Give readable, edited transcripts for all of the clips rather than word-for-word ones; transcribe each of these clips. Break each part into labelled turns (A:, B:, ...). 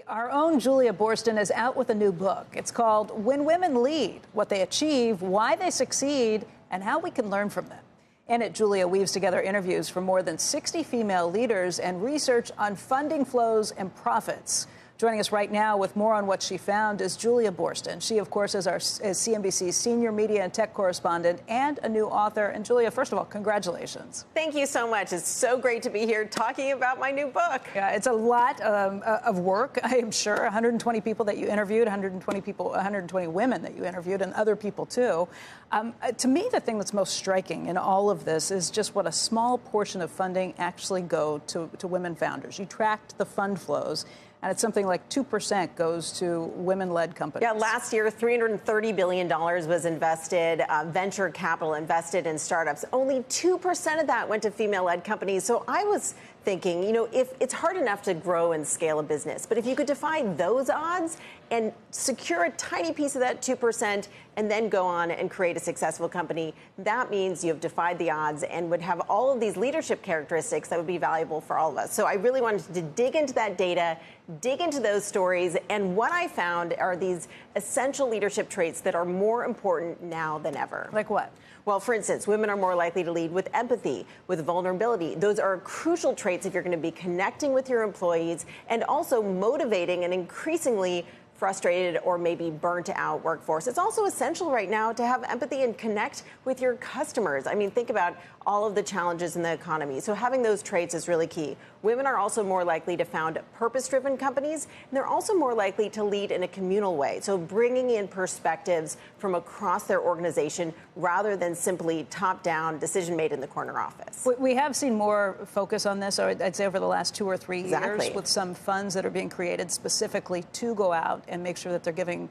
A: Our own Julia Boorstin is out with a new book. It's called When Women Lead, What They Achieve, Why They Succeed, and How We Can Learn From Them. In it, Julia weaves together interviews from more than 60 female leaders and research on funding flows and profits. Joining us right now with more on what she found is Julia Boorstin. She, of course, is CNBC's senior media and tech correspondent and a new author. And Julia, first of all, congratulations.
B: Thank you so much. It's so great to be here talking about my new book.
A: Yeah, it's a lot of work, I am sure. 120 people that you interviewed, 120 women that you interviewed, and other people too. To me, the thing that's most striking in all of this is just what a small portion of funding actually go to women founders. You tracked the fund flows. And it's something like 2% goes to women-led companies.
B: Yeah, last year, $330 billion was invested, venture capital invested in startups. Only 2% of that went to female-led companies. So I was thinking, if it's hard enough to grow and scale a business, but if you could defy those odds and secure a tiny piece of that 2% and then go on and create a successful company, that means you have defied the odds and would have all of these leadership characteristics that would be valuable for all of us. So I really wanted to dig into that data, dig into those stories, and what I found are these essential leadership traits that are more important now than ever.
A: Like what?
B: Well, for instance, women are more likely to lead with empathy, with vulnerability. Those are crucial traits if you're going to be connecting with your employees and also motivating an increasingly frustrated or maybe burnt out workforce. It's also essential right now to have empathy and connect with your customers. I mean, think about all of the challenges in the economy. So having those traits is really key. Women are also more likely to found purpose-driven companies, and they're also more likely to lead in a communal way. So bringing in perspectives from across their organization rather than simply top-down decision made in the corner office.
A: We have seen more focus on this, I'd say, over the last 2 or 3 years,
B: Exactly.
A: with some funds that are being created specifically to go out and make sure that they're giving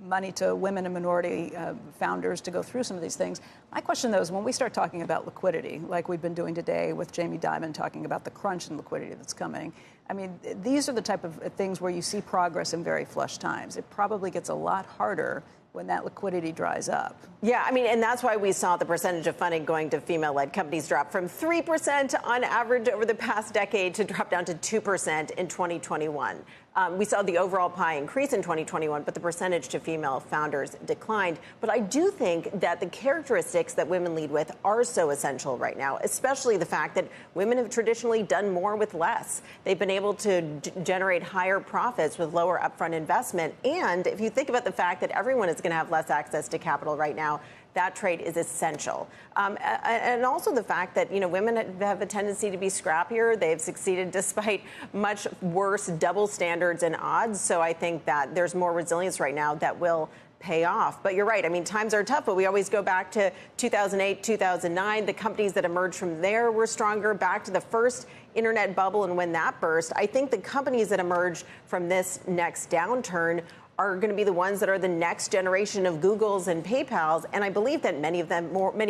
A: money to women and minority founders to go through some of these things. My question, though, is when we start talking about liquidity, like we've been doing today with Jamie Dimon talking about the crunch in liquidity that's coming, I mean, these are the type of things where you see progress in very flush times. It probably gets a lot harder when that liquidity dries up.
B: Yeah, I mean, and that's why we saw the percentage of funding going to female-led companies drop from 3% on average over the past decade to drop down to 2% in 2021. We saw the overall pie increase in 2021, but the percentage to female founders declined. But I do think that the characteristics that women lead with are so essential right now, especially the fact that women have traditionally done more with less. They've been able to generate higher profits with lower upfront investment. And if you think about the fact that everyone is going to have less access to capital right now, that trait is essential. And also the fact that, women have a tendency to be scrappier. They've succeeded despite much worse double standards and odds. So I think that there's more resilience right now that will pay off. But you're right. I mean, times are tough, but we always go back to 2008, 2009. The companies that emerged from there were stronger. Back to the first internet bubble and when that burst. I think the companies that emerge from this next downturn are going to be the ones that are the next generation of Googles and PayPals, and I believe that many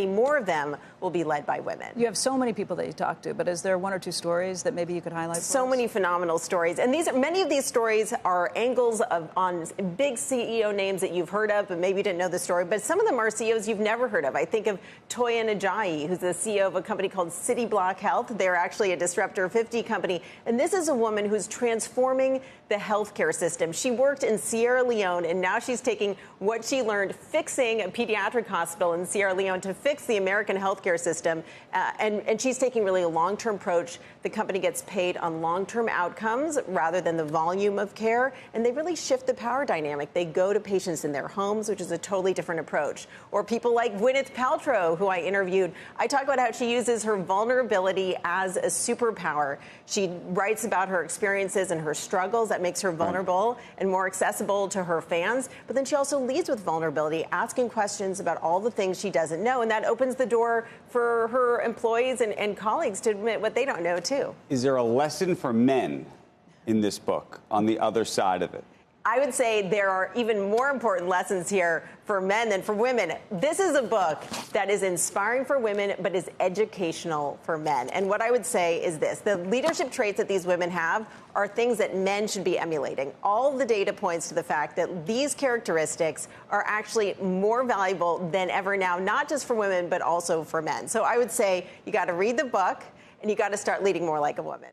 B: more of them will be led by women.
A: You have so many people that you talk to, but is there 1 or 2 stories that maybe you could highlight?
B: So many phenomenal stories, and many of these stories are angles on big CEO names that you've heard of, but maybe you didn't know the story. But some of them are CEOs you've never heard of. I think of Toyin Ajayi, who's the CEO of a company called City Block Health. They're actually a Disruptor 50 company, and this is a woman who's transforming the healthcare system. She worked in Sierra Leone, and now she's taking what she learned fixing a pediatric hospital in Sierra Leone to fix the American healthcare system. And she's taking really a long-term approach. The company gets paid on long-term outcomes rather than the volume of care. And they really shift the power dynamic. They go to patients in their homes, which is a totally different approach. Or people like Gwyneth Paltrow, who I interviewed. I talk about how she uses her vulnerability as a superpower. She writes about her experiences and her struggles. That makes her vulnerable and more accessible to her fans. But then she also leads with vulnerability, asking questions about all the things she doesn't know. And that opens the door for her employees and colleagues to admit what they don't know, too.
C: Is there a lesson for men in this book on the other side of it?
B: I would say there are even more important lessons here for men than for women. This is a book that is inspiring for women, but is educational for men. And what I would say is this: the leadership traits that these women have are things that men should be emulating. All the data points to the fact that these characteristics are actually more valuable than ever now, not just for women, but also for men. So I would say you got to read the book and you got to start leading more like a woman.